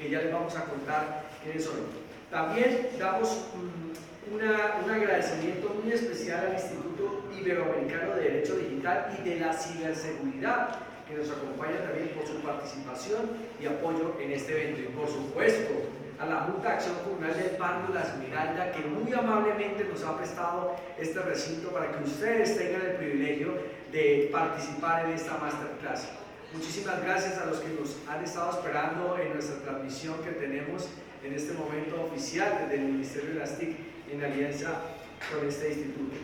que ya les vamos a contar quiénes son. También damos un agradecimiento muy especial al Instituto Iberoamericano de Derecho Digital y de la Ciberseguridad, que nos acompaña también por su participación y apoyo en este evento. Y por supuesto, a la Junta de Acción Comunal del Barrio La Esmeralda, que muy amablemente nos ha prestado este recinto para que ustedes tengan el privilegio de participar en esta masterclass. Muchísimas gracias a los que nos han estado esperando en nuestra transmisión que tenemos en este momento oficial desde el Ministerio de las TIC en alianza con este instituto.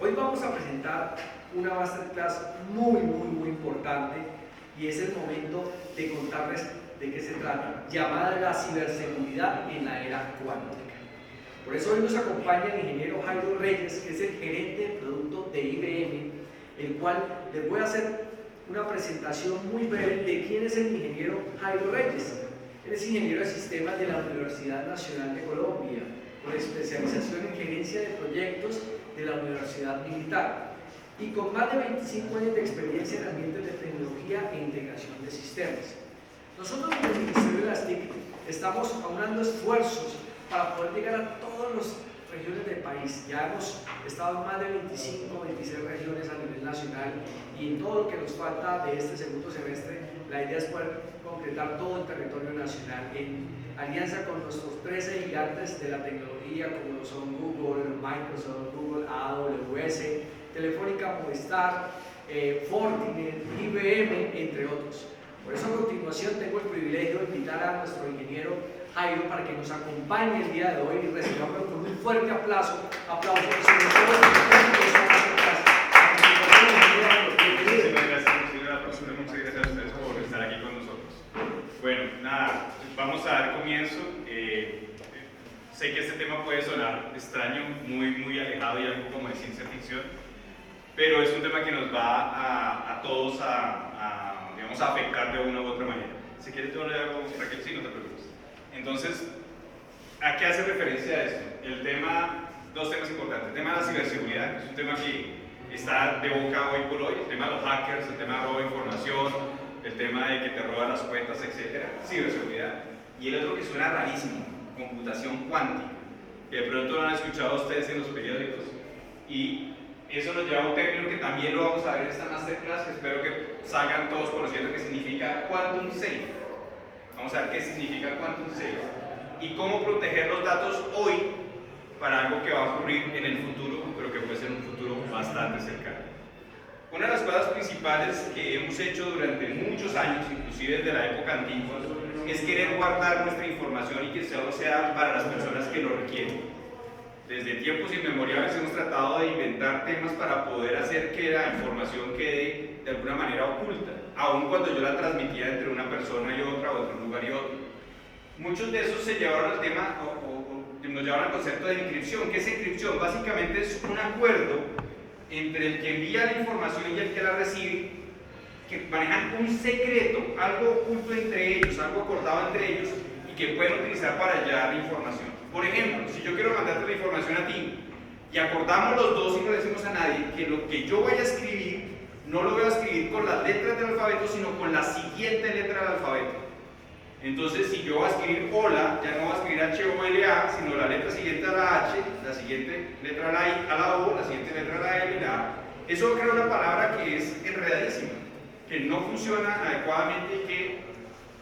Hoy vamos a presentar una masterclass muy importante y es el momento de contarles de qué se trata, llamada la ciberseguridad en la era cuántica. Por eso hoy nos acompaña el ingeniero Jairo Reyes, que es el gerente de producto de IBM, el cual les voy a hacer una presentación muy breve de quién es el ingeniero Jairo Reyes. Él es ingeniero de sistemas de la Universidad Nacional de Colombia, con especialización en gerencia de proyectos de la Universidad Militar y con más de 25 años de experiencia en ambientes de tecnología e integración de sistemas. Nosotros en el Ministerio de las TIC estamos aunando esfuerzos para poder llegar a todas las regiones del país. Ya hemos estado en más de 25, 26 regiones a nivel nacional y en todo lo que nos falta de este segundo semestre, la idea es poder concretar todo el territorio nacional en alianza con nuestros 13 gigantes de la tecnología como lo son Google, Microsoft, Google, AWS, Telefónica, Movistar, Fortinet, IBM, entre otros. Por eso a continuación tengo el privilegio de invitar a nuestro ingeniero Jairo para que nos acompañe el día de hoy y recibamos con un fuerte aplauso sobre todo esta Muchas gracias a ustedes por estar aquí con nosotros. Bueno, nada, vamos a dar comienzo. Sé que este tema puede sonar extraño, muy alejado y algo como de ciencia ficción, pero es un tema que nos va a todos digamos, a afectar de una u otra manera. Si quieres yo le hago, Raquel, sí, no te preocupes. Entonces, ¿a qué hace referencia esto? El tema, dos temas importantes. El tema de la ciberseguridad, que es un tema que está de boca hoy por hoy, el tema de los hackers, el tema de robo de información, el tema de que te roban las cuentas, etc. Ciberseguridad. Y el otro que suena rarísimo, computación cuántica, que de pronto lo han escuchado ustedes en los periódicos. Y eso nos lleva a un término que también lo vamos a ver en esta masterclass, que espero que salgan todos conociendo que significa quantum safe. Vamos a ver qué significa quantum safe y cómo proteger los datos hoy para algo que va a ocurrir en el futuro, pero que puede ser un futuro bastante cercano. Una de las cosas principales que hemos hecho durante muchos años, inclusive desde la época antigua, es querer guardar nuestra información y que solo sea para las personas que lo requieren. Desde tiempos inmemoriales hemos tratado de inventar temas para poder hacer que la información quede de alguna manera oculta, aun cuando yo la transmitía entre una persona y otra o entre un lugar y otro. Muchos de esos se llevaron al tema, nos llevaron al concepto de encripción. ¿Qué es encripción? Básicamente es un acuerdo entre el que envía la información y el que la recibe, que manejan un secreto, algo oculto entre ellos, algo acordado entre ellos y que pueden utilizar para hallar la información. Por ejemplo, si yo quiero mandarte la información a ti y acordamos los dos y no le decimos a nadie que lo que yo vaya a escribir no lo voy a escribir con las letras del alfabeto, sino con la siguiente letra del alfabeto. Entonces, si yo voy a escribir hola, ya no voy a escribir H-O-L-A, sino la letra siguiente a la H, la siguiente letra a la I, a la O, la siguiente letra a la L y la A. Eso crea una palabra que es enredadísima, que no funciona adecuadamente y que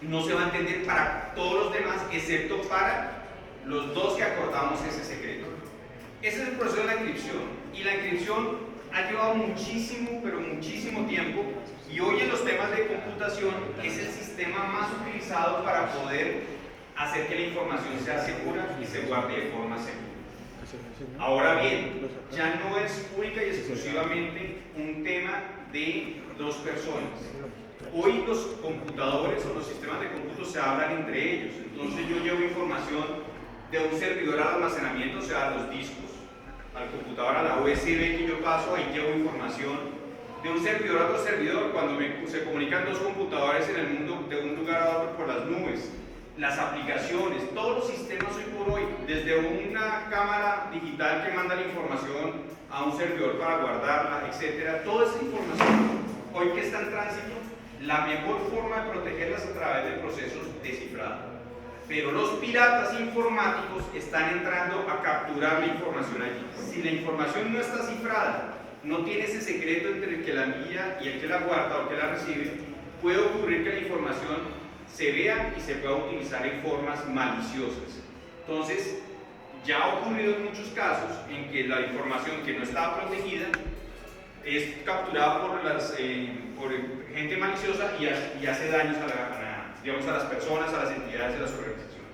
no se va a entender para todos los demás, excepto para los dos que acordamos ese secreto. Ese es el proceso de la encripción, y la encripción ha llevado muchísimo, pero muchísimo tiempo, y hoy en los temas de computación es el sistema más utilizado para poder hacer que la información sea segura y se guarde de forma segura. Ahora bien, ya no es única y exclusivamente un tema de dos personas. Hoy los computadores o los sistemas de cómputo se hablan entre ellos, entonces yo llevo información de un servidor al almacenamiento, o sea, a los discos, al computador, a la USB que yo paso, ahí llevo información de un servidor a otro servidor, cuando se comunican dos computadores en el mundo de un lugar a otro por las nubes, las aplicaciones, todos los sistemas hoy por hoy, desde una cámara digital que manda la información a un servidor para guardarla, etcétera, toda esa información, hoy que está en tránsito, la mejor forma de protegerlas es a través de procesos de cifrado. pero los piratas informáticos están entrando a capturar la información allí. Si la información no está cifrada, no tiene ese secreto entre el que la envía y el que la guarda o el que la recibe, puede ocurrir que la información se vea y se pueda utilizar en formas maliciosas. Entonces, ya ha ocurrido en muchos casos en que la información que no estaba protegida es capturada por gente maliciosa y hace daños digamos, a las personas, a las entidades de las organizaciones.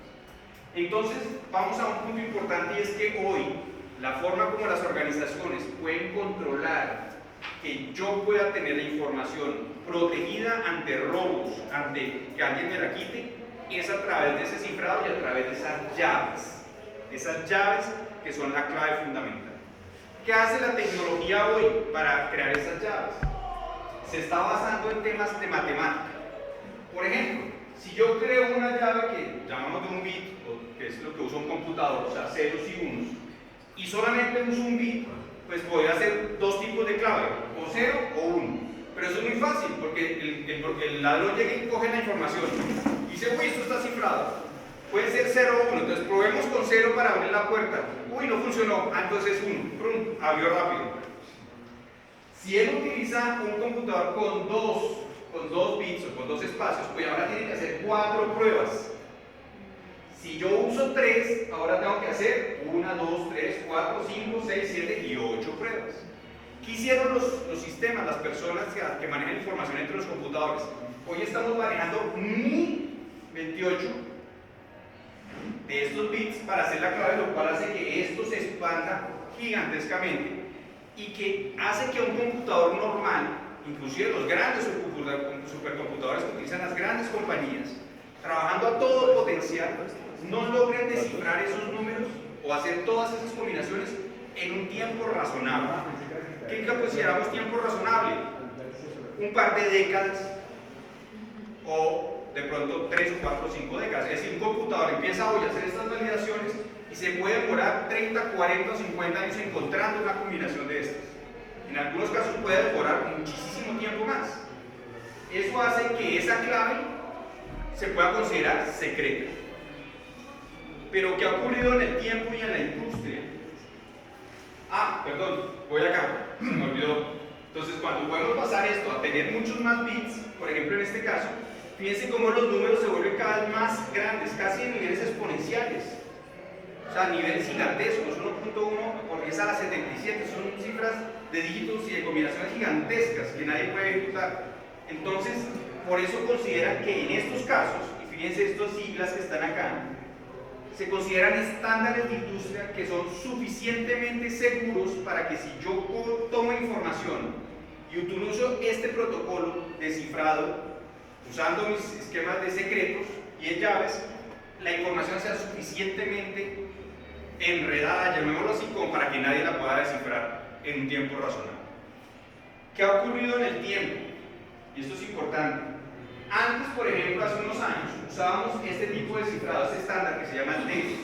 Entonces, vamos a un punto importante, y es que hoy la forma como las organizaciones pueden controlar que yo pueda tener la información protegida ante robos, ante que alguien me la quite, es a través de ese cifrado y a través de esas llaves que son la clave fundamental. ¿Qué hace la tecnología hoy para crear esas llaves? Se está basando en temas de matemática. Por ejemplo, si yo creo una llave que llamamos de un bit, que es lo que usa un computador, o sea, ceros y unos, y solamente uso un bit, pues podría hacer dos tipos de clave, o 0 o 1. Pero eso es muy fácil, porque el ladrón llega y coge la información y dice, uy, esto está cifrado. Puede ser 0 o 1, entonces probemos con 0 para abrir la puerta. Uy, no funcionó, entonces es 1. ¡Prum! Abrió rápido. Si él utiliza un computador con dos bits o con dos espacios, pues ahora tiene que hacer 4 pruebas. Si yo uso 3, ahora tengo que hacer 1, 2, 3, 4, 5, 6, 7 y 8 pruebas. ¿Qué hicieron los sistemas, las personas que manejan información entre los computadores? Hoy estamos manejando 1028 de estos bits para hacer la clave, lo cual hace que esto se expanda gigantescamente y que hace que un computador normal, inclusive los grandes supercomputadores que utilizan las grandes compañías, trabajando a todo potencial, no logren descifrar esos números o hacer todas esas combinaciones en un tiempo razonable. ¿Qué consideramos tiempo razonable? Un par de décadas o de pronto 3 o 4 o 5 décadas. Es decir, un computador empieza hoy a hacer estas validaciones y se puede demorar 30, 40 o 50 años encontrando una combinación de estas. En algunos casos puede demorar muchísimo tiempo más. Eso hace que esa clave se pueda considerar secreta. Pero ¿qué ha ocurrido en el tiempo y en la industria? Perdón, voy acá, se me olvidó. Entonces, cuando podemos pasar esto a tener muchos más bits, por ejemplo en este caso, fíjense cómo los números se vuelven cada vez más grandes, casi en niveles exponenciales. O sea, niveles gigantescos, 1.1 por 10 a la 77, son cifras de dígitos y de combinaciones gigantescas que nadie puede ejecutar. Entonces, por eso consideran que en estos casos, y fíjense estas siglas que están acá, se consideran estándares de industria que son suficientemente seguros para que si yo tomo información y utilizo este protocolo de cifrado, usando mis esquemas de secretos y de llaves, la información sea suficientemente enredada, llamémoslo así, como para que nadie la pueda descifrar en un tiempo razonable. ¿Qué ha ocurrido en el tiempo? Y esto es importante. Antes, por ejemplo, hace unos años, usábamos este tipo de cifrado, este estándar que se llama DES.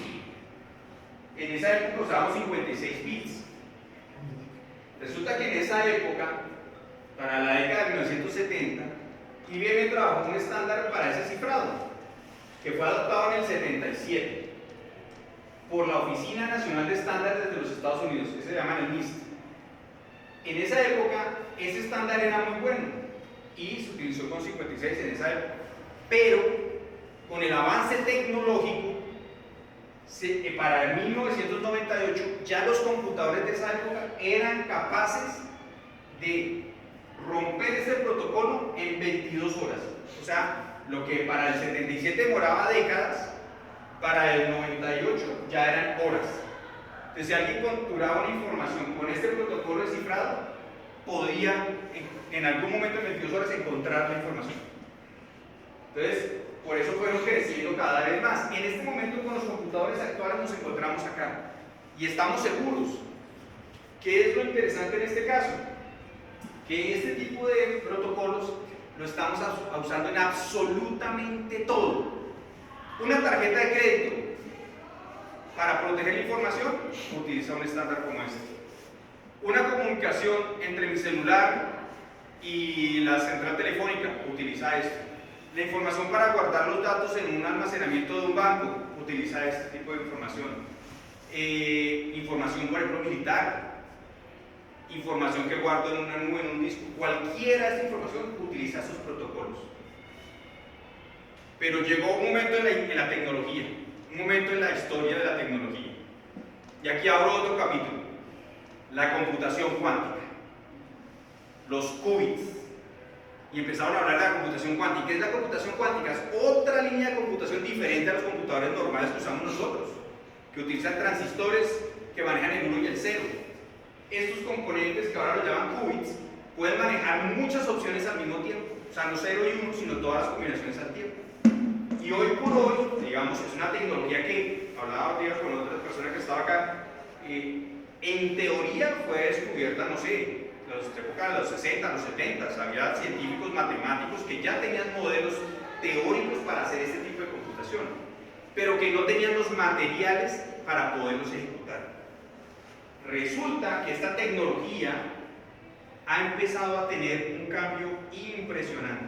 En esa época usábamos 56 bits. Resulta que en esa época, para la década de 1970, IBM trabajó un estándar para ese cifrado, que fue adoptado en el 77 por la Oficina Nacional de Estándares de los Estados Unidos, que se llama el NIST. En esa época, ese estándar era muy bueno y se utilizó con 56 en esa época, pero con el avance tecnológico, para el 1998 ya los computadores de esa época eran capaces de romper ese protocolo en 22 horas. O sea, lo que para el 77 demoraba décadas, para el 98 ya eran horas. Entonces, si alguien capturaba una información con este protocolo de cifrado, podía en algún momento en 22 horas encontrar la información. Entonces, por eso fueron creciendo cada vez más. En este momento, con los computadores actuales, nos encontramos acá y estamos seguros. ¿Qué es lo interesante en este caso? Que este tipo de protocolos lo estamos usando en absolutamente todo. Una tarjeta de crédito, para proteger la información, utiliza un estándar como este. Una comunicación entre mi celular y la central telefónica utiliza esto. La información para guardar los datos en un almacenamiento de un banco utiliza este tipo de información. Información, por ejemplo, militar, información que guardo en una nube, en un disco, cualquiera de esta información utiliza esos protocolos. Pero llegó un momento en la tecnología, un momento en la historia de la tecnología. Y aquí abro otro capítulo, la computación cuántica, los qubits. Y empezaron a hablar de la computación cuántica. ¿Qué es la computación cuántica? Es otra línea de computación diferente a los computadores normales que usamos nosotros, que utilizan transistores que manejan el 1 y el 0. Estos componentes, que ahora los llaman qubits, pueden manejar muchas opciones al mismo tiempo. O sea, no 0 y 1, sino todas las combinaciones al tiempo. Y hoy por hoy, digamos, es una tecnología que, hablaba ahorita con otra persona que estaba acá, en teoría fue descubierta, no sé, en la época de los 60, los 70, había científicos matemáticos que ya tenían modelos teóricos para hacer este tipo de computación, pero que no tenían los materiales para poderlos ejecutar. Resulta que esta tecnología ha empezado a tener un cambio impresionante.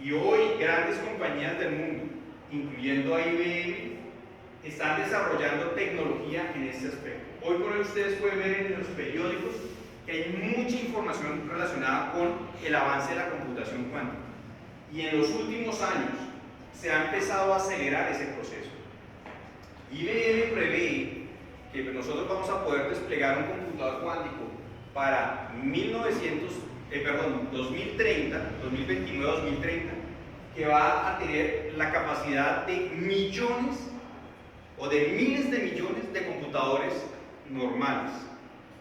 Y hoy grandes compañías del mundo, incluyendo a IBM, están desarrollando tecnología en este aspecto. Hoy por hoy ustedes pueden ver en los periódicos que hay mucha información relacionada con el avance de la computación cuántica. Y en los últimos años se ha empezado a acelerar ese proceso. IBM prevé que nosotros vamos a poder desplegar un computador cuántico para 2029-2030, que va a tener la capacidad de millones o de miles de millones de computadores normales,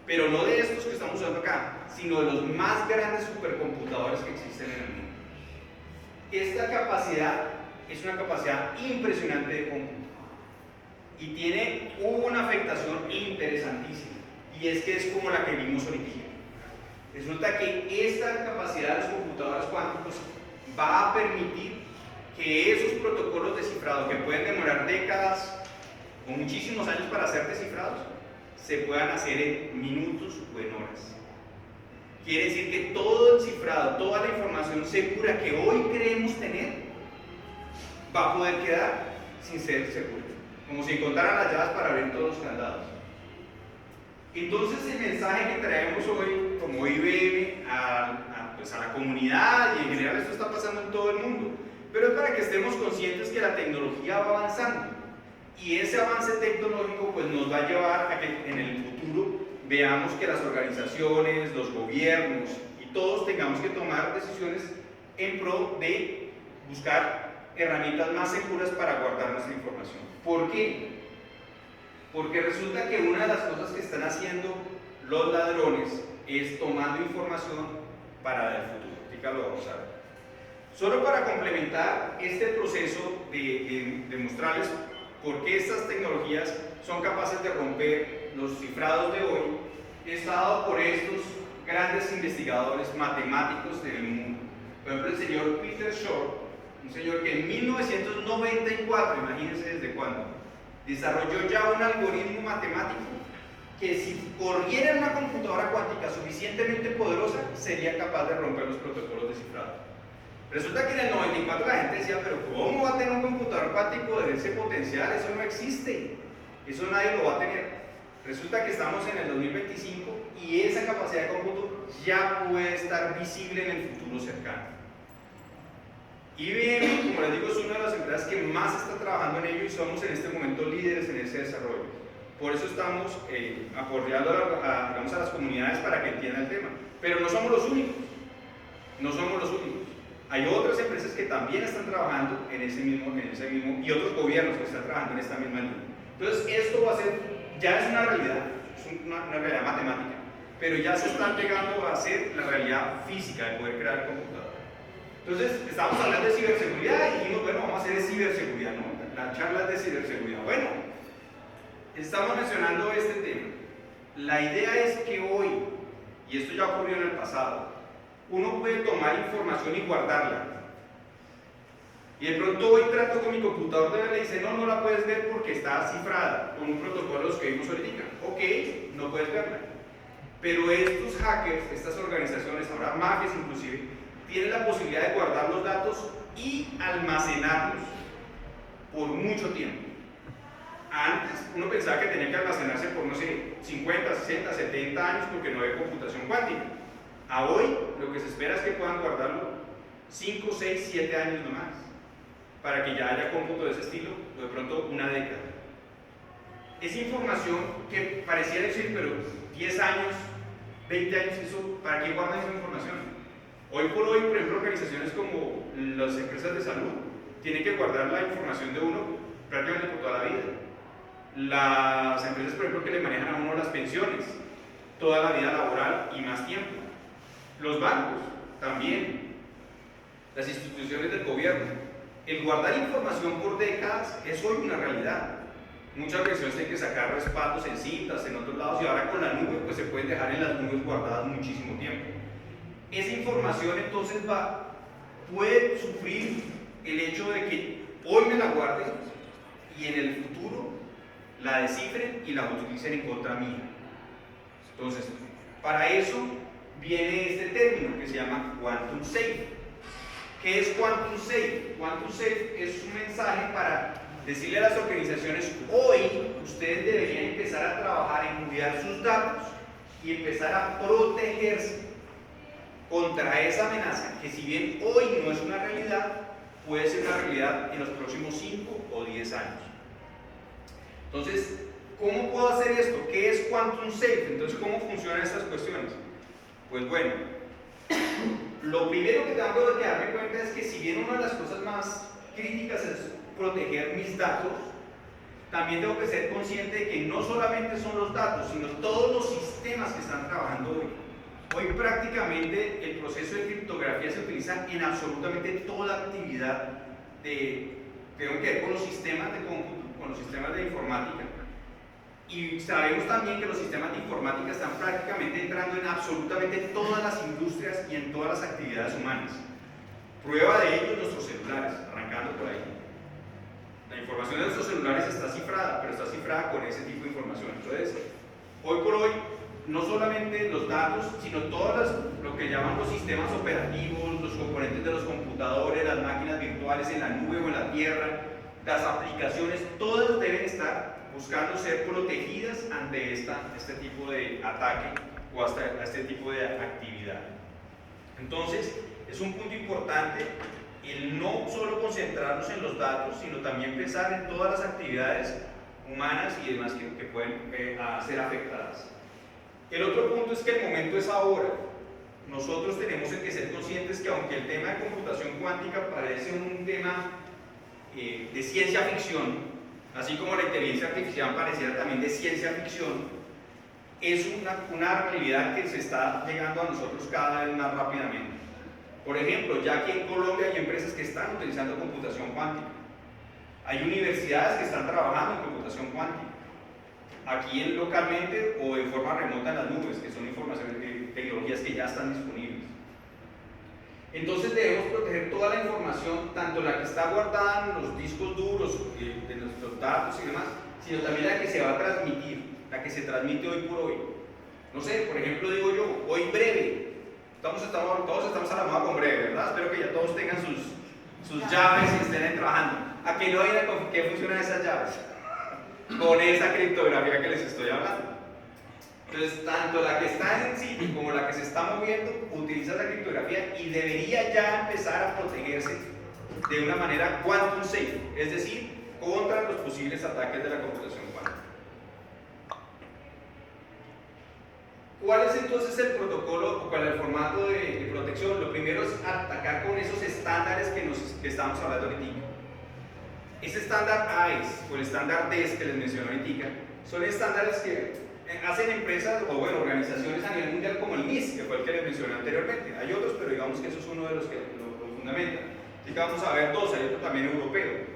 pero no de estos que estamos usando acá, sino de los más grandes supercomputadores que existen en el mundo. Esta capacidad es una capacidad impresionante de cómputo y tiene una afectación interesantísima, y es que es como la que vimos ahorita. Resulta que esta capacidad de los computadores cuánticos va a permitir que esos protocolos de cifrado, que pueden demorar décadas o muchísimos años para ser descifrados, se puedan hacer en minutos o en horas. Quiere decir que todo el cifrado, toda la información segura que hoy creemos tener, va a poder quedar sin ser segura, como si encontraran las llaves para abrir todos los candados. Entonces el mensaje que traemos hoy como IBM pues a la comunidad, y en general esto está pasando en todo el mundo, pero es para que estemos conscientes que la tecnología va avanzando, y ese avance tecnológico pues nos va a llevar a que en el futuro veamos que las organizaciones, los gobiernos y todos tengamos que tomar decisiones en pro de buscar herramientas más seguras para guardar nuestra información. ¿Por qué? Porque resulta que una de las cosas que están haciendo los ladrones es tomando información para el futuro. Ahorita lo vamos a ver. Solo para complementar este proceso de mostrarles por qué estas tecnologías son capaces de romper los cifrados de hoy, he estado por estos grandes investigadores matemáticos del mundo. Por ejemplo, el señor Peter Shor, un señor que en 1994, imagínense desde cuándo, desarrolló ya un algoritmo matemático que, si corriera en una computadora cuántica suficientemente poderosa, sería capaz de romper los protocolos de cifrado. Resulta que en el 94 la gente decía, pero ¿cómo va a tener un computador cuántico de ese potencial? Eso no existe, eso nadie lo va a tener. Resulta que estamos en el 2025 y esa capacidad de cómputo ya puede estar visible en el futuro cercano. IBM, como les digo, es una de las empresas que más está trabajando en ello y somos en este momento líderes en ese desarrollo. Por eso estamos apoyando a las comunidades para que entiendan el tema. Pero no somos los únicos, no somos los únicos. Hay otras empresas que también están trabajando en ese mismo, y otros gobiernos que están trabajando en esta misma línea. Entonces, esto va a ser, ya es una realidad, es una realidad matemática, pero ya se está llegando a ser la realidad física de poder crear el computador. Entonces, estamos hablando de ciberseguridad y dijimos, bueno, vamos a hacer ciberseguridad, ¿no? La charla es de ciberseguridad. Bueno, estamos mencionando este tema. La idea es que hoy, y esto ya ocurrió en el pasado, uno puede tomar información y guardarla. Y de pronto hoy trato con mi computador de verla y dice, no la puedes ver porque está cifrada con un protocolo los que vimos ahorita. Ok, no puedes verla. Pero estos hackers, estas organizaciones, ahora mafias inclusive, tiene la posibilidad de guardar los datos y almacenarlos por mucho tiempo. Antes uno pensaba que tenía que almacenarse por, no sé, 50, 60, 70 años porque no había computación cuántica. A hoy lo que se espera es que puedan guardarlo 5, 6, 7 años nomás, para que ya haya cómputo de ese estilo, o de pronto una década. Es información que pareciera decir, pero 10 años, 20 años, eso, ¿para qué guardan esa información? Hoy por hoy, por ejemplo, organizaciones como las empresas de salud tienen que guardar la información de uno prácticamente por toda la vida. Las empresas, por ejemplo, que le manejan a uno las pensiones, toda la vida laboral y más tiempo. Los bancos también, las instituciones del gobierno. El guardar información por décadas es hoy una realidad. Muchas organizaciones tienen que sacar respaldos en cintas, en otros lados, y ahora con la nube pues se pueden dejar en las nubes guardadas muchísimo tiempo. Esa información entonces puede sufrir el hecho de que hoy me la guarden y en el futuro la descifren y la utilicen en contra mía. Entonces, para eso viene este término que se llama Quantum Safe. ¿Qué es Quantum Safe? Quantum Safe es un mensaje para decirle a las organizaciones: hoy ustedes deberían empezar a trabajar en cuidar sus datos y empezar a protegerse contra esa amenaza que, si bien hoy no es una realidad, puede ser una realidad en los próximos 5 o 10 años. Entonces, ¿cómo puedo hacer esto? ¿Qué es Quantum Safe? Entonces, ¿cómo funcionan estas cuestiones? Pues bueno, lo primero que tengo que darme cuenta es que, si bien una de las cosas más críticas es proteger mis datos, también tengo que ser consciente de que no solamente son los datos, sino todos los sistemas que están trabajando hoy. Hoy prácticamente el proceso de criptografía se utiliza en absolutamente toda actividad que tenga que ver con los sistemas de cómputo, con los sistemas de informática. Y sabemos también que los sistemas de informática están prácticamente entrando en absolutamente todas las industrias y en todas las actividades humanas. Prueba de ello nuestros celulares, arrancando por ahí. La información de nuestros celulares está cifrada, pero está cifrada con ese tipo de información. Entonces, hoy por hoy, no solamente los datos, sino todos lo que llaman los sistemas operativos, los componentes de los computadores, las máquinas virtuales en la nube o en la tierra, las aplicaciones, todas deben estar buscando ser protegidas ante este tipo de ataque o hasta este tipo de actividad. Entonces, es un punto importante el no solo concentrarnos en los datos, sino también pensar en todas las actividades humanas y demás que pueden ser afectadas. El otro punto es que el momento es ahora. Nosotros tenemos que ser conscientes que, aunque el tema de computación cuántica parece un tema de ciencia ficción, así como la inteligencia artificial pareciera también de ciencia ficción, es una realidad que se está llegando a nosotros cada vez más rápidamente. Por ejemplo, ya aquí en Colombia hay empresas que están utilizando computación cuántica. Hay universidades que están trabajando en computación cuántica. Aquí localmente o de forma remota en las nubes, que son tecnologías que ya están disponibles. Entonces debemos proteger toda la información, tanto la que está guardada en los discos duros de nuestros datos y demás, sino también la que se va a transmitir, la que se transmite hoy por hoy. No sé, por ejemplo, digo yo, hoy breve. Todos estamos a la moda con breve, ¿verdad? Espero que ya todos tengan sus llaves y estén trabajando. ¿A qué no hay qué funcionan esas llaves? Con esa criptografía que les estoy hablando. Entonces, tanto la que está en sitio como la que se está moviendo utiliza la criptografía y debería ya empezar a protegerse de una manera quantum safe, es decir, contra los posibles ataques de la computación cuántica. ¿Cuál es entonces el protocolo o cuál es el formato de protección? Lo primero es atacar con esos estándares que estamos hablando ahorita. Ese estándar AES o el estándar DES que les mencioné ahorita son estándares que hacen empresas o organizaciones a nivel mundial, como el NIST, que fue el que les mencioné anteriormente. Hay otros, pero digamos que eso es uno de los que lo fundamentan. Así que vamos a ver dos, hay otro también europeo.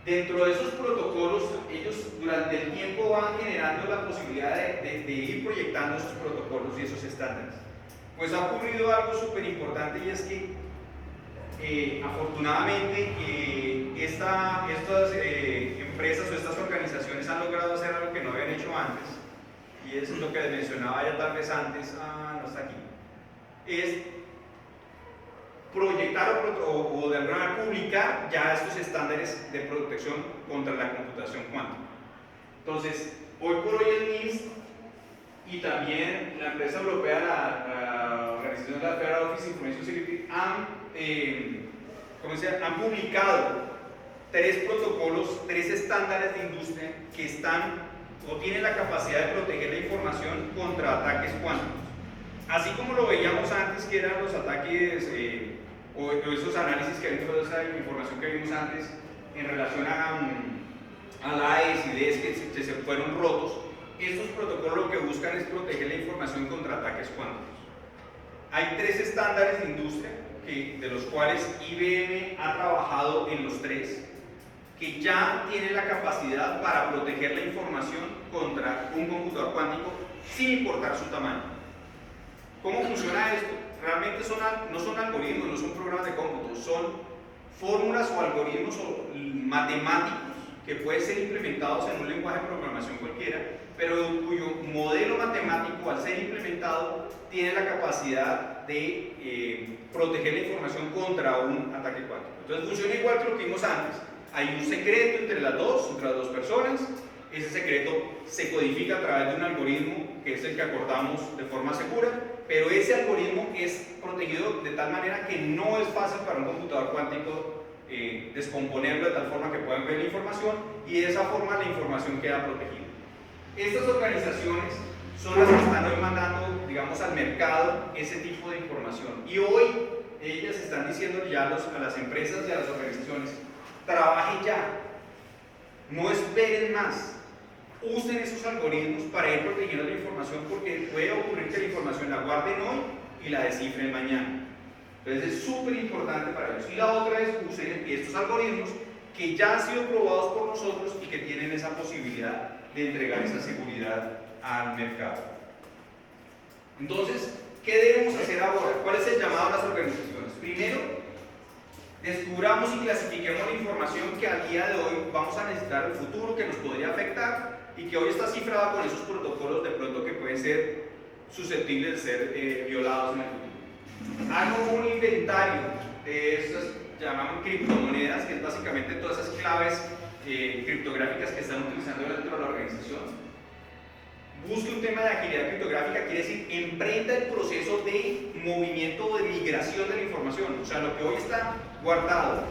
Dentro de esos protocolos, ellos durante el tiempo van generando la posibilidad de ir proyectando esos protocolos y esos estándares. Pues ha ocurrido algo súper importante, y es que afortunadamente estas empresas o estas organizaciones han logrado hacer algo que no habían hecho antes, y es lo que les mencionaba ya tal vez antes, no está aquí, es proyectar o de alguna manera publicar ya estos estándares de protección contra la computación cuántica. Entonces, hoy por hoy el NIST y también la empresa europea, la organización de la Federal Office Information Security, han publicado 3 protocolos, 3 estándares de industria que están o tienen la capacidad de proteger la información contra ataques cuánticos. Así como lo veíamos antes, que eran los ataques o esos análisis que vimos, esa información que vimos antes en relación a la AES y DES que se fueron rotos, estos protocolos lo que buscan es proteger la información contra ataques cuánticos. Hay 3 estándares de industria, de los cuales IBM ha trabajado en los 3, que ya tienen la capacidad para proteger la información contra un computador cuántico sin importar su tamaño. ¿Cómo funciona esto? Realmente no son algoritmos, no son programas de cómputo, son fórmulas o algoritmos matemáticos que pueden ser implementados en un lenguaje de programación cualquiera, pero cuyo modelo matemático, al ser implementado, tiene la capacidad de proteger la información contra un ataque cuántico. Entonces funciona igual que lo que vimos antes. Hay un secreto entre las dos personas. Ese secreto se codifica a través de un algoritmo que es el que acordamos de forma segura, pero ese algoritmo es protegido de tal manera que no es fácil para un computador cuántico descomponerlo de tal forma que puedan ver la información, y de esa forma la información queda protegida. Estas organizaciones son las que están hoy mandando, digamos, al mercado ese tipo de información, y hoy ellas están diciendo ya a las empresas y a las organizaciones: trabajen ya, no esperen más, usen esos algoritmos para ir protegiendo la información, porque puede ocurrir que la información la guarden hoy y la descifren mañana. Entonces es súper importante para ellos. Y la otra es usen estos algoritmos que ya han sido probados por nosotros y que tienen esa posibilidad de entregar esa seguridad al mercado. Entonces, ¿qué debemos hacer ahora? ¿Cuál es el llamado a las organizaciones? Primero, descubramos y clasifiquemos la información que al día de hoy vamos a necesitar en el futuro, que nos podría afectar y que hoy está cifrada con esos protocolos de pronto que pueden ser susceptibles de ser violados en el futuro. Hago un inventario de esas llamadas criptomonedas, que es básicamente todas esas claves criptográficas que están utilizando dentro de la organización. Busque un tema de agilidad criptográfica, quiere decir, emprenda el proceso de movimiento o de migración de la información. O sea, lo que hoy está guardado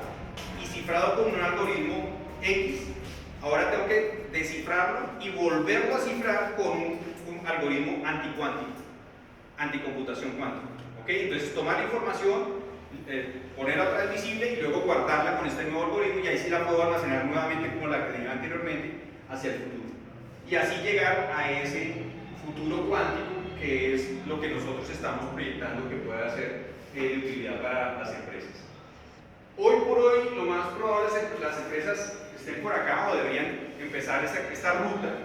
y cifrado con un algoritmo X, ahora tengo que descifrarlo y volverlo a cifrar con un algoritmo anticuántico, anticomputación cuántica. ¿Okay? Entonces, tomar la información, ponerla otra vez visible y luego guardarla con este nuevo algoritmo, y ahí sí la puedo almacenar nuevamente como la que tenía anteriormente hacia el futuro. Y así llegar a ese futuro cuántico, que es lo que nosotros estamos proyectando que pueda ser de utilidad para las empresas. Hoy por hoy, lo más probable es que las empresas estén por acá o deberían empezar esta ruta.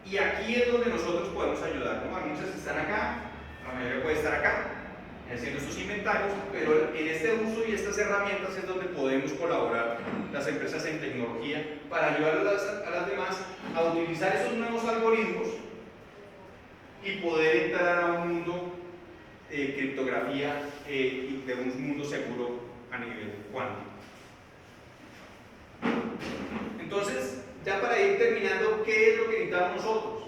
Y aquí es donde nosotros podemos ayudar, ¿no? Muchas están acá, la mayoría puede estar acá, haciendo estos inventarios, pero en este uso y estas herramientas es donde podemos colaborar las empresas en tecnología para ayudar a las demás a utilizar esos nuevos algoritmos y poder entrar a un mundo de criptografía y de un mundo seguro a nivel cuántico. Entonces, ya para ir terminando, ¿qué es lo que necesitamos nosotros?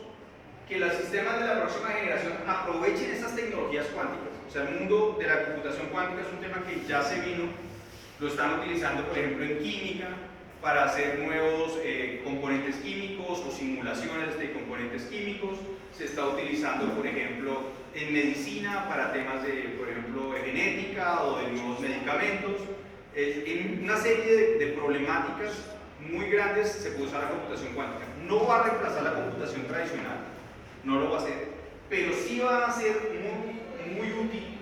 Que los sistemas de la próxima generación aprovechen estas tecnologías cuánticas. O sea, el mundo de la computación cuántica es un tema que ya se vino, lo están utilizando, por ejemplo, en química, para hacer nuevos componentes químicos o simulaciones de componentes químicos. Se está utilizando, por ejemplo, en medicina para temas de, por ejemplo, de genética o de nuevos medicamentos. En una serie de problemáticas muy grandes se puede usar la computación cuántica. No va a reemplazar la computación tradicional, no lo va a hacer, pero sí va a ser muy útil,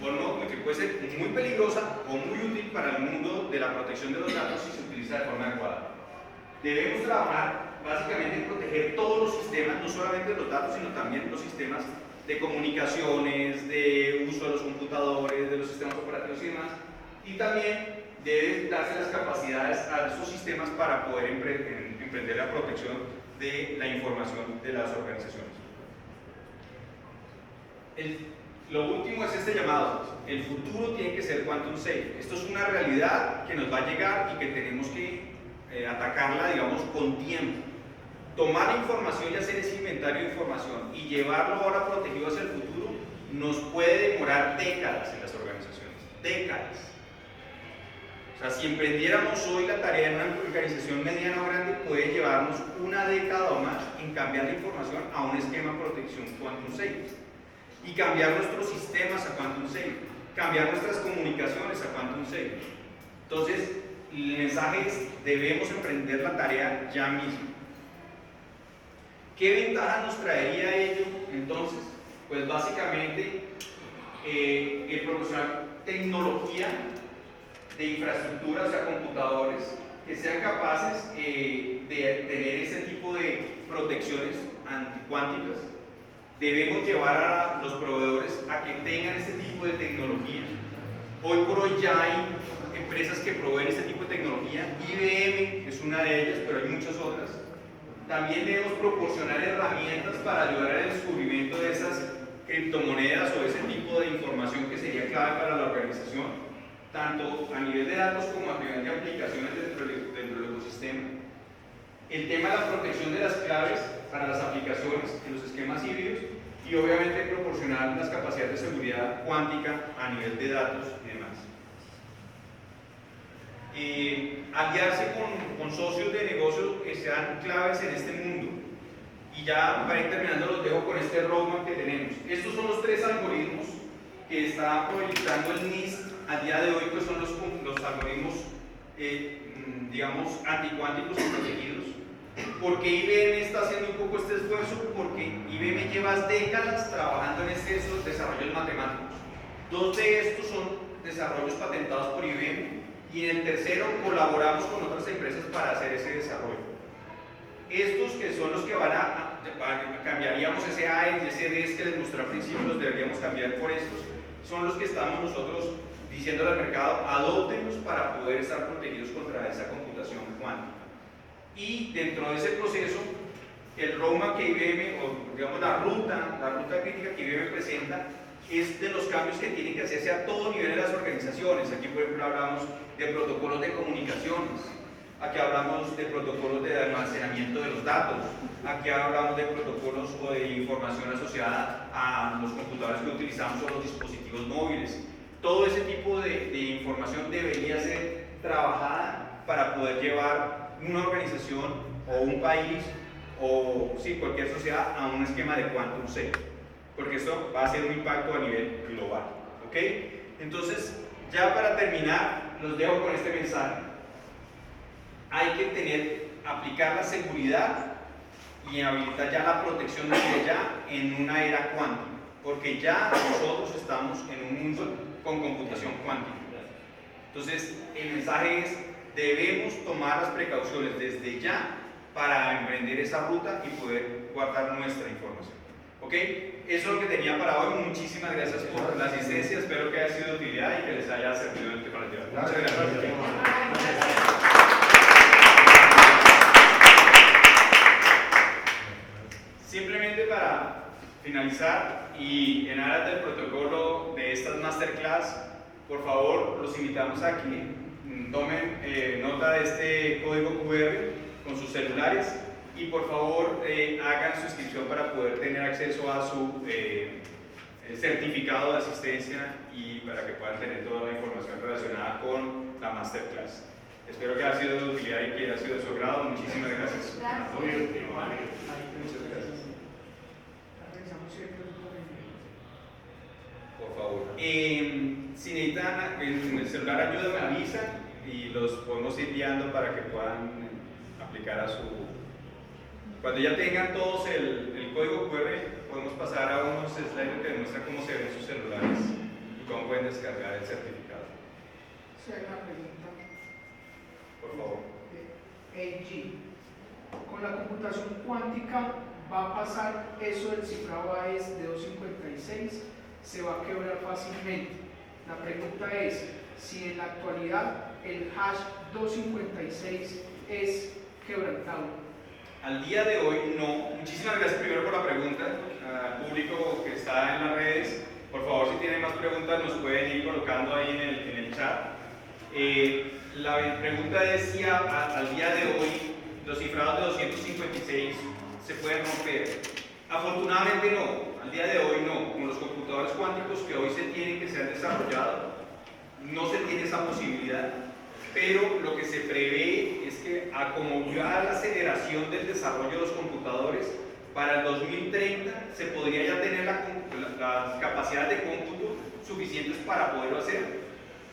o no, que puede ser muy peligrosa o muy útil para el mundo de la protección de los datos si se utiliza de forma adecuada. Debemos trabajar básicamente en proteger todos los sistemas, no solamente los datos, sino también los sistemas de comunicaciones, de uso de los computadores, de los sistemas operativos y demás, y también deben darse las capacidades a estos sistemas para poder emprender la protección de la información de las organizaciones. lo último es este llamado. El futuro tiene que ser quantum safe. Esto es una realidad que nos va a llegar y que tenemos que atacarla, digamos, con tiempo. Tomar la información y hacer ese inventario de información y llevarlo ahora protegido hacia el futuro nos puede demorar décadas en las organizaciones. Décadas. O sea, si emprendiéramos hoy la tarea en una organización mediana o grande, puede llevarnos una década o más en cambiar la información a un esquema de protección quantum safe y cambiar nuestros sistemas a quantum safe, cambiar nuestras comunicaciones a quantum safe. Entonces, el mensaje es: debemos emprender la tarea ya mismo. ¿Qué ventaja nos traería ello entonces? Pues básicamente el proporcionar tecnología de infraestructura, o sea, computadores que sean capaces de tener ese tipo de protecciones anticuánticas. Debemos llevar a los proveedores a que tengan este tipo de tecnología. Hoy por hoy ya hay empresas que proveen este tipo de tecnología. IBM es una de ellas, pero hay muchas otras. También debemos proporcionar herramientas para ayudar al descubrimiento de esas criptomonedas o ese tipo de información que sería clave para la organización, tanto a nivel de datos como a nivel de aplicaciones dentro del ecosistema. El tema de la protección de las claves para las aplicaciones en los esquemas híbridos y obviamente proporcionar las capacidades de seguridad cuántica a nivel de datos y demás. Aliarse con socios de negocio que sean claves en este mundo. Y ya para ir terminando los dejo con este roadmap que tenemos. Estos son los 3 algoritmos que está proyectando el NIST al día de hoy, pues son los algoritmos digamos anticuánticos y protegidos. ¿Por qué IBM está haciendo un poco este esfuerzo? Porque IBM lleva décadas trabajando en estos desarrollos matemáticos. 2 de estos son desarrollos patentados por IBM y en el tercero colaboramos con otras empresas para hacer ese desarrollo. Estos que son los que cambiaríamos ese A y ese D que les mostré al principio, los deberíamos cambiar por estos, son los que estamos nosotros diciéndole al mercado: adóptenlos para poder estar protegidos contra esa computación cuántica. Y dentro de ese proceso, el roadmap que IBM, o digamos la ruta crítica que IBM presenta, es de los cambios que tienen que hacerse a todo nivel de las organizaciones. Aquí, por ejemplo, hablamos de protocolos de comunicaciones, aquí hablamos de protocolos de almacenamiento de los datos, aquí hablamos de protocolos o de información asociada a los computadores que utilizamos o los dispositivos móviles. Todo ese tipo de información debería ser trabajada para poder llevar una organización o un país o cualquier sociedad a un esquema de quantum safe, porque esto va a ser un impacto a nivel global. ¿Ok? Entonces, ya para terminar, los dejo con este mensaje. Hay que aplicar la seguridad y habilitar ya la protección desde ya en una era cuántica, porque ya nosotros estamos en un mundo con computación cuántica. Entonces, el mensaje es: debemos tomar las precauciones desde ya para emprender esa ruta y poder guardar nuestra información. ¿Ok? Eso es lo que tenía para hoy. Muchísimas gracias por la asistencia. Espero que haya sido de utilidad y que les haya servido el tema del día. Muchas gracias. Simplemente para finalizar y en aras del protocolo de estas masterclass, por favor, los invitamos a que tomen nota de este código QR con sus celulares y por favor hagan su inscripción para poder tener acceso a su certificado de asistencia y para que puedan tener toda la información relacionada con la masterclass. Espero que haya sido de utilidad y que haya sido de su agrado. Muchísimas gracias. Muchas gracias. Por favor. Si necesitan en el celular ayuda, me avisan y los podemos ir guiando para que puedan aplicar a su... Cuando ya tengan todos el código QR, podemos pasar a unos slides que demuestran cómo se ven sus celulares y cómo pueden descargar el certificado. Sí, hay una pregunta. Por favor. AG. Con la computación cuántica va a pasar eso del cifrado AES de 256, se va a quebrar fácilmente. La pregunta es si en la actualidad el hash 256 es quebrantable. Al día de hoy no. Muchísimas gracias primero por la pregunta al público que está en las redes. Por favor, si tienen más preguntas, nos pueden ir colocando ahí en el chat. La pregunta es si al día de hoy los cifrados de 256 se pueden romper. Afortunadamente no, al día de hoy no. Con los computadores cuánticos que hoy se tienen, que se han desarrollado, no se tiene esa posibilidad. Pero lo que se prevé es que, como ya la aceleración del desarrollo de los computadores, para el 2030 se podría ya tener las capacidades de cómputo suficientes para poderlo hacer.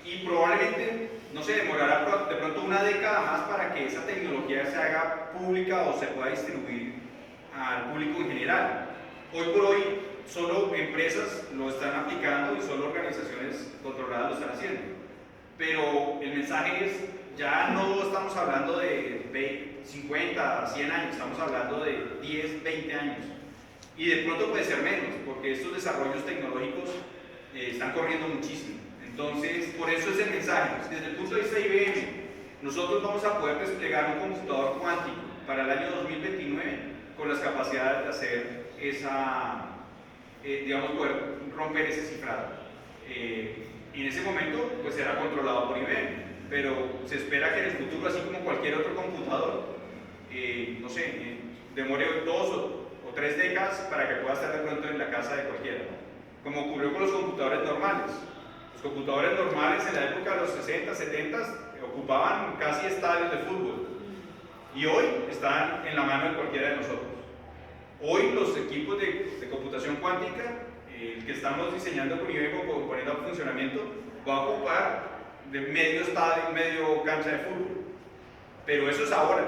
Y probablemente no se demorará de pronto una década más para que esa tecnología se haga pública o se pueda distribuir al público en general. Hoy por hoy solo empresas lo están aplicando y solo organizaciones controladas lo están haciendo. Pero el mensaje es, ya no estamos hablando de 50, 100 años, estamos hablando de 10, 20 años. Y de pronto puede ser menos, porque estos desarrollos tecnológicos están corriendo muchísimo. Entonces, por eso es el mensaje. Desde el punto de vista de IBM, nosotros vamos a poder desplegar un computador cuántico para el año 2029 con las capacidades de hacer esa, digamos, poder romper ese cifrado. En ese momento, pues será controlado por IBM, pero se espera que en el futuro, así como cualquier otro computador, no sé, demore 2 o 3 décadas para que pueda estar de pronto en la casa de cualquiera, ¿no? Como ocurrió con los computadores normales. Los computadores normales en la época de los 60, 70 ocupaban casi estadios de fútbol y hoy están en la mano de cualquiera de nosotros. Hoy los equipos de computación cuántica, el que estamos diseñando con IBM o poniendo a funcionamiento, va a ocupar de medio estadio, medio cancha de fútbol. Pero eso es ahora.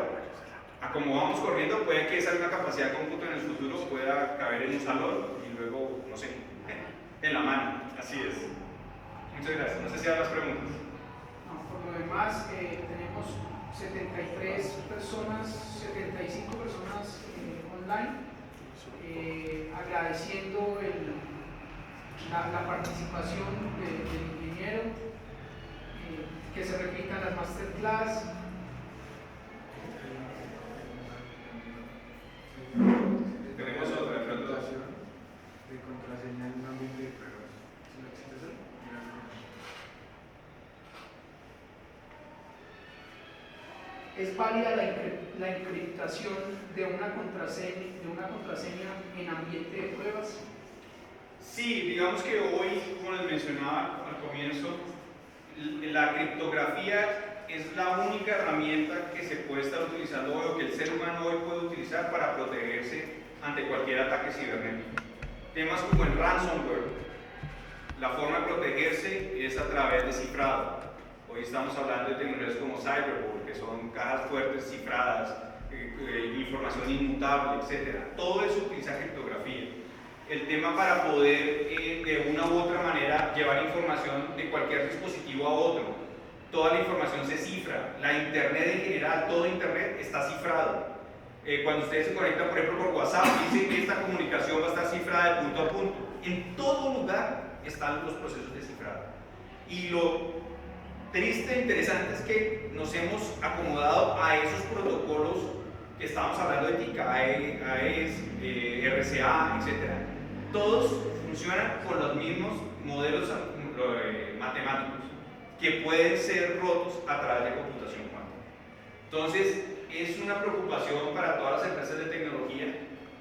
A como vamos corriendo, puede que esa misma capacidad de cómputo en el futuro pueda caber en un salón y luego, no sé, en la mano. Así es. Muchas gracias. No sé si hay más preguntas. No, por lo demás, tenemos 73 personas, 75 personas online, agradeciendo la participación del ingeniero, que se repitan las masterclass. Tenemos otra presentación de contraseña en un ambiente de pruebas. ¿Sí no existe eso? ¿Es válida la encriptación de una contraseña en ambiente de pruebas? Sí, digamos que hoy, como les mencionaba al comienzo, la criptografía es la única herramienta que se puede estar utilizando hoy o que el ser humano hoy puede utilizar para protegerse ante cualquier ataque cibernético. Temas como el ransomware, la forma de protegerse es a través de cifrado. Hoy estamos hablando de tecnologías como Cyberwall, que son cajas fuertes cifradas, información inmutable, etc. Todo eso utiliza criptografía. El tema para poder de una u otra manera llevar información de cualquier dispositivo a otro. Toda la información se cifra. La internet en general, todo internet está cifrado. Cuando ustedes se conectan, por ejemplo, por WhatsApp, dicen que esta comunicación va a estar cifrada de punto a punto. En todo lugar están los procesos de cifrado. Y lo triste e interesante es que nos hemos acomodado a esos protocolos que estábamos hablando de TIC, AES, RCA, etc. Todos funcionan con los mismos modelos matemáticos que pueden ser rotos a través de computación cuántica. Entonces, es una preocupación para todas las empresas de tecnología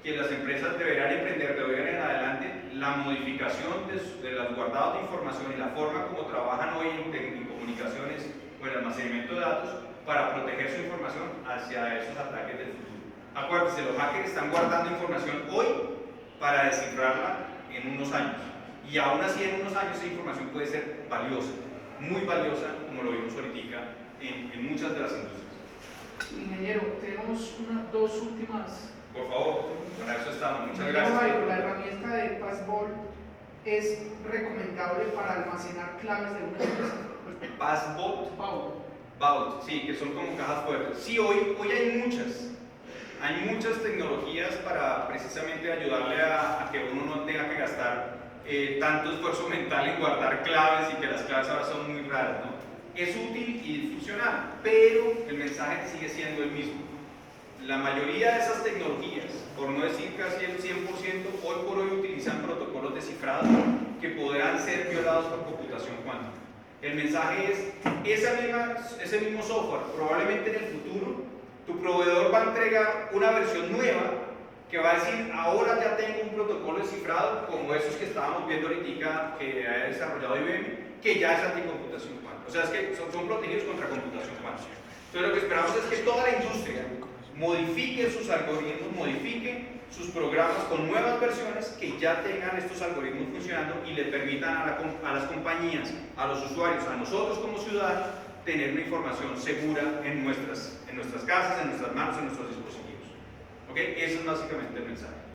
que las empresas deberán emprender de hoy en adelante la modificación de los guardados de información y la forma como trabajan hoy en comunicaciones o en almacenamiento de datos para proteger su información hacia esos ataques del futuro. Acuérdense, los hackers están guardando información hoy para descifrarla en unos años. Y aún así en unos años esa información puede ser valiosa, muy valiosa, como lo vimos ahorita en muchas de las industrias. Ingeniero, tenemos dos últimas. Por favor, para eso estamos. Muchas Ingeniero gracias. Jairo, la herramienta de Passvault es recomendable para almacenar claves de una empresa. Passvault, Vault, sí, que son como cajas fuertes. Sí, hoy hay muchas tecnologías para precisamente ayudarle a que uno no tenga que gastar tanto esfuerzo mental en guardar claves y que las claves ahora son muy raras, ¿no? Es útil y funcional, pero el mensaje sigue siendo el mismo. La mayoría de esas tecnologías, por no decir casi el 100%, hoy por hoy utilizan protocolos de cifrado que podrán ser violados por computación cuántica. El mensaje es, ese mismo software, probablemente en el futuro, tu proveedor va a entregar una versión nueva que va a decir, ahora ya tengo un protocolo de cifrado como esos que estábamos viendo ahorita que ha desarrollado IBM, que ya es anticomputación cuántica. O sea, es que son protegidos contra computación cuántica. Entonces lo que esperamos es que toda la industria modifique sus algoritmos, modifique sus programas con nuevas versiones que ya tengan estos algoritmos funcionando y le permitan a las compañías, a los usuarios, a nosotros como ciudadanos, tener una información segura en nuestras casas, en nuestras manos, en nuestros dispositivos. ¿Ok? Eso es básicamente el mensaje.